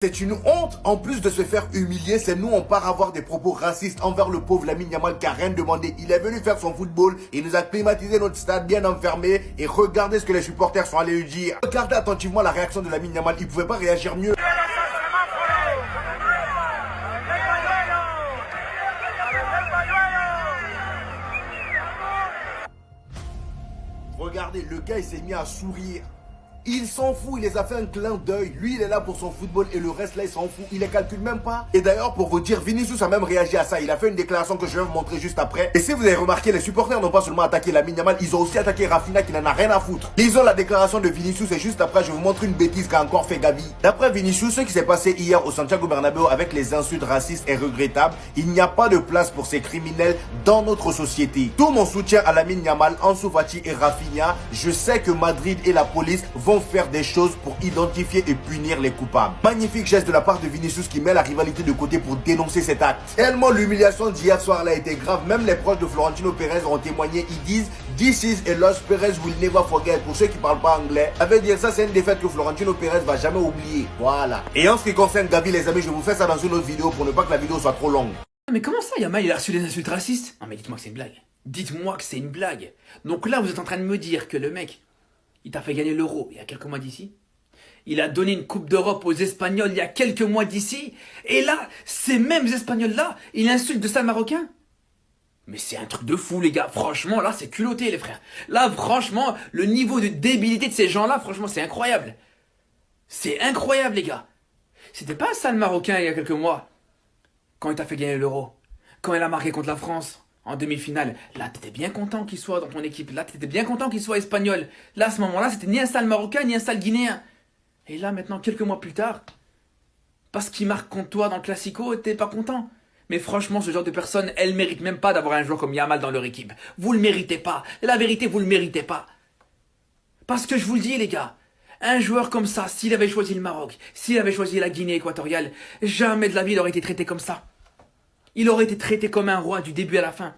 C'est une honte, en plus de se faire humilier, c'est nous on part avoir des propos racistes envers le pauvre Lamine Yamal qui a rien demandé. Il est venu faire son football, il nous a climatisé notre stade bien enfermé et regardez ce que les supporters sont allés lui dire. Regardez attentivement la réaction de Lamine Yamal, il pouvait pas réagir mieux. Regardez, le gars il s'est mis à sourire. Il s'en fout, il les a fait un clin d'œil. Lui, il est là pour son football et le reste là, il s'en fout. Il les calcule même pas. Et d'ailleurs, pour vous dire, Vinicius a même réagi à ça. Il a fait une déclaration que je vais vous montrer juste après. Et si vous avez remarqué, les supporters n'ont pas seulement attaqué Lamine Yamal, ils ont aussi attaqué Rafinha qui n'en a rien à foutre. Lisons la déclaration de Vinicius et juste après, je vous montre une bêtise qu'a encore fait Gavi. D'après Vinicius, ce qui s'est passé hier au Santiago Bernabéu avec les insultes racistes est regrettable. Il n'y a pas de place pour ces criminels dans notre société. Tout mon soutien à Lamine Yamal, Ansu Fati et Rafinha. Je sais que Madrid et la police vont faire des choses pour identifier et punir les coupables. Magnifique geste de la part de Vinicius qui met la rivalité de côté pour dénoncer cet acte. Tellement l'humiliation d'hier soir là a été grave, même les proches de Florentino Pérez ont témoigné, ils disent "This is a loss Perez will never forget." Pour ceux qui parlent pas anglais, ça veut dire ça c'est une défaite que Florentino Pérez va jamais oublier. Voilà. Et en ce qui concerne Gavi les amis, je vous fais ça dans une autre vidéo pour ne pas que la vidéo soit trop longue. Mais comment ça, Yamal, il a reçu des insultes racistes? Non mais dites-moi que c'est une blague. Dites-moi que c'est une blague. Donc là, vous êtes en train de me dire que le mec, il t'a fait gagner l'Euro il y a quelques mois d'ici. Il a donné une Coupe d'Europe aux Espagnols il y a quelques mois d'ici. Et là, ces mêmes Espagnols-là, il insulte de ça le Marocain. Mais c'est un truc de fou, les gars. Franchement, là, c'est culotté, les frères. Là, franchement, le niveau de débilité de ces gens-là, franchement, c'est incroyable. C'est incroyable, les gars. C'était pas ça le Marocain il y a quelques mois. Quand il t'a fait gagner l'Euro. Quand il a marqué contre la France. En demi-finale, là, t'étais bien content qu'il soit dans ton équipe. Là, t'étais bien content qu'il soit espagnol. Là, à ce moment-là, c'était ni un sale Marocain, ni un sale Guinéen. Et là, maintenant, quelques mois plus tard, parce qu'il marque contre toi dans le Classico, t'es pas content. Mais franchement, ce genre de personnes, elles méritent même pas d'avoir un joueur comme Yamal dans leur équipe. Vous le méritez pas. La vérité, vous le méritez pas. Parce que je vous le dis, les gars, un joueur comme ça, s'il avait choisi le Maroc, s'il avait choisi la Guinée équatoriale, jamais de la vie il aurait été traité comme ça. Il aurait été traité comme un roi du début à la fin.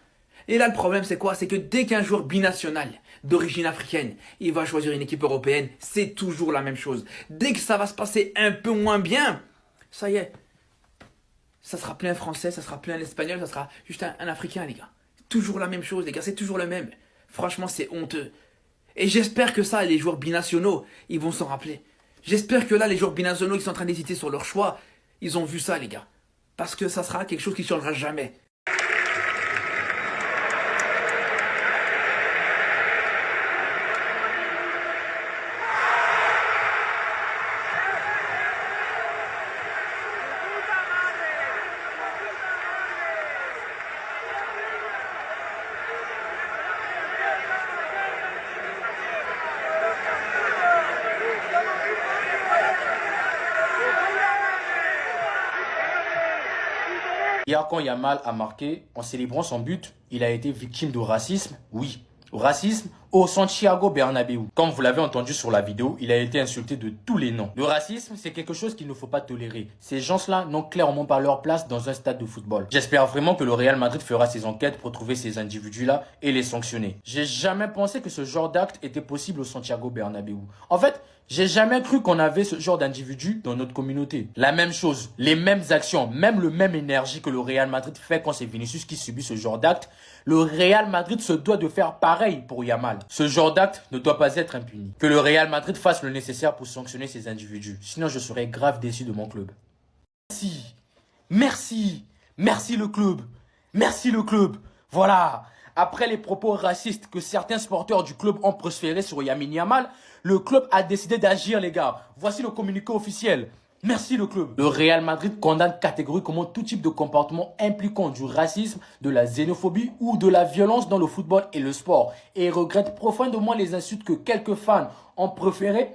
Et là, le problème, c'est quoi? C'est que dès qu'un joueur binational, d'origine africaine, il va choisir une équipe européenne, c'est toujours la même chose. Dès que ça va se passer un peu moins bien, ça y est. Ça sera plus un Français, ça sera plus un Espagnol, ça sera juste un Africain, les gars. Toujours la même chose, les gars, c'est toujours le même. Franchement, c'est honteux. Et j'espère que ça, les joueurs binationaux, ils vont s'en rappeler. J'espère que là, les joueurs binationaux qui sont en train d'hésiter sur leur choix, ils ont vu ça, les gars. Parce que ça sera quelque chose qui ne changera jamais. Hier, quand Yamal a marqué, en célébrant son but, il a été victime de racisme, oui. Racisme au Santiago Bernabéu. Comme vous l'avez entendu sur la vidéo, il a été insulté de tous les noms. Le racisme, c'est quelque chose qu'il ne faut pas tolérer. Ces gens-là n'ont clairement pas leur place dans un stade de football. J'espère vraiment que le Real Madrid fera ses enquêtes pour trouver ces individus-là et les sanctionner. J'ai jamais pensé que ce genre d'acte était possible au Santiago Bernabéu. En fait, j'ai jamais cru qu'on avait ce genre d'individus dans notre communauté. La même chose, les mêmes actions, même le même énergie que le Real Madrid fait quand c'est Vinicius qui subit ce genre d'acte, le Real Madrid se doit de faire pareil pour Yamal. Ce genre d'acte ne doit pas être impuni. Que le Real Madrid fasse le nécessaire pour sanctionner ces individus. Sinon, je serais grave déçu de mon club. Merci. Merci. Merci le club. Merci le club. Voilà. Après les propos racistes que certains supporters du club ont proférés sur Lamine Yamal, le club a décidé d'agir, les gars. Voici le communiqué officiel. Merci le club. Le Real Madrid condamne catégoriquement tout type de comportement impliquant du racisme, de la xénophobie ou de la violence dans le football et le sport et regrette profondément les insultes que quelques fans ont préféré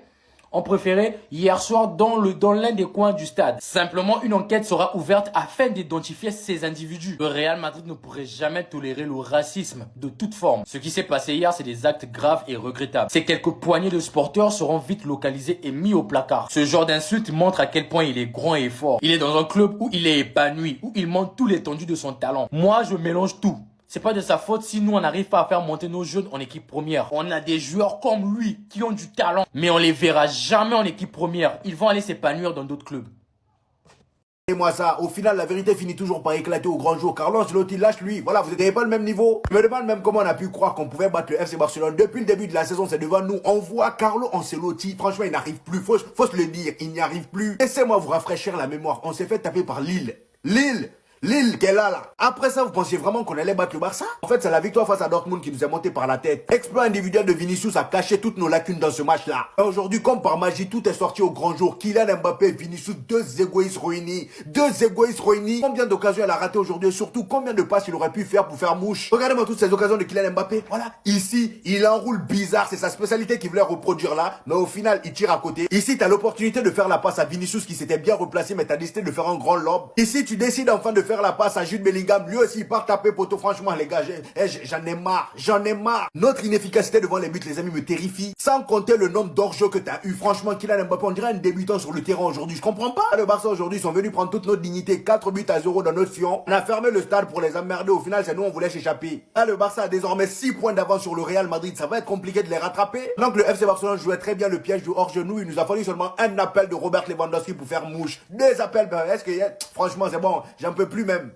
hier soir dans l'un des coins du stade. Simplement, une enquête sera ouverte afin d'identifier ces individus. Le Real Madrid ne pourrait jamais tolérer le racisme de toute forme. Ce qui s'est passé hier, c'est des actes graves et regrettables. Ces quelques poignées de supporters seront vite localisés et mis au placard. Ce genre d'insulte montre à quel point il est grand et fort. Il est dans un club où il est épanoui, où il montre tout l'étendue de son talent. Moi, je mélange tout. C'est pas de sa faute si nous on n'arrive pas à faire monter nos jeunes en équipe première. On a des joueurs comme lui qui ont du talent, mais on les verra jamais en équipe première. Ils vont aller s'épanouir dans d'autres clubs. Et moi ça, au final, la vérité finit toujours par éclater au grand jour. Carlo Ancelotti lâche lui. Voilà, vous n'avez pas le même niveau. Je me demande même comment on a pu croire qu'on pouvait battre le FC Barcelone. Depuis le début de la saison, c'est devant nous. On voit Carlo Ancelotti. Franchement, il n'arrive plus. Faut se le dire. Il n'y arrive plus. Laissez-moi vous rafraîchir la mémoire. On s'est fait taper par Lille. Lille qu'elle a là. Après ça, vous pensiez vraiment qu'on allait battre le Barça? En fait, c'est la victoire face à Dortmund qui nous est montée par la tête. Exploit individuel de Vinicius a caché toutes nos lacunes dans ce match-là. Aujourd'hui, comme par magie, tout est sorti au grand jour. Kylian Mbappé et Vinicius, deux égoïstes réunis. Combien d'occasions elle a raté aujourd'hui et surtout, combien de passes il aurait pu faire pour faire mouche? Regardez-moi toutes ces occasions de Kylian Mbappé. Voilà. Ici, il enroule bizarre. C'est sa spécialité qu'il voulait reproduire là. Mais au final, il tire à côté. Ici, t'as l'opportunité de faire la passe à Vinicius qui s'était bien replacé, mais t'as décidé de faire un grand lob. Ici, tu décides enfin de faire la passe à Jude Bellingham, lui aussi il part taper poteau. Franchement les gars, j'en ai marre. Notre inefficacité devant les buts les amis me terrifie. Sans compter le nombre d'hors-jeu que t'as eu. Franchement Kylian Mbappé on dirait un débutant sur le terrain aujourd'hui. Je comprends pas. Le Barça aujourd'hui ils sont venus prendre toute notre dignité. 4-0 dans notre fion. On a fermé le stade pour les emmerder. Au final c'est nous on voulait s'échapper. Là le Barça a désormais 6 points d'avance sur le Real Madrid. Ça va être compliqué de les rattraper. Donc le FC Barcelone jouait très bien le piège du hors-genou. Il nous a fallu seulement un appel de Robert Lewandowski pour faire mouche. Des appels, est-ce que franchement c'est bon, j'en peux plus même.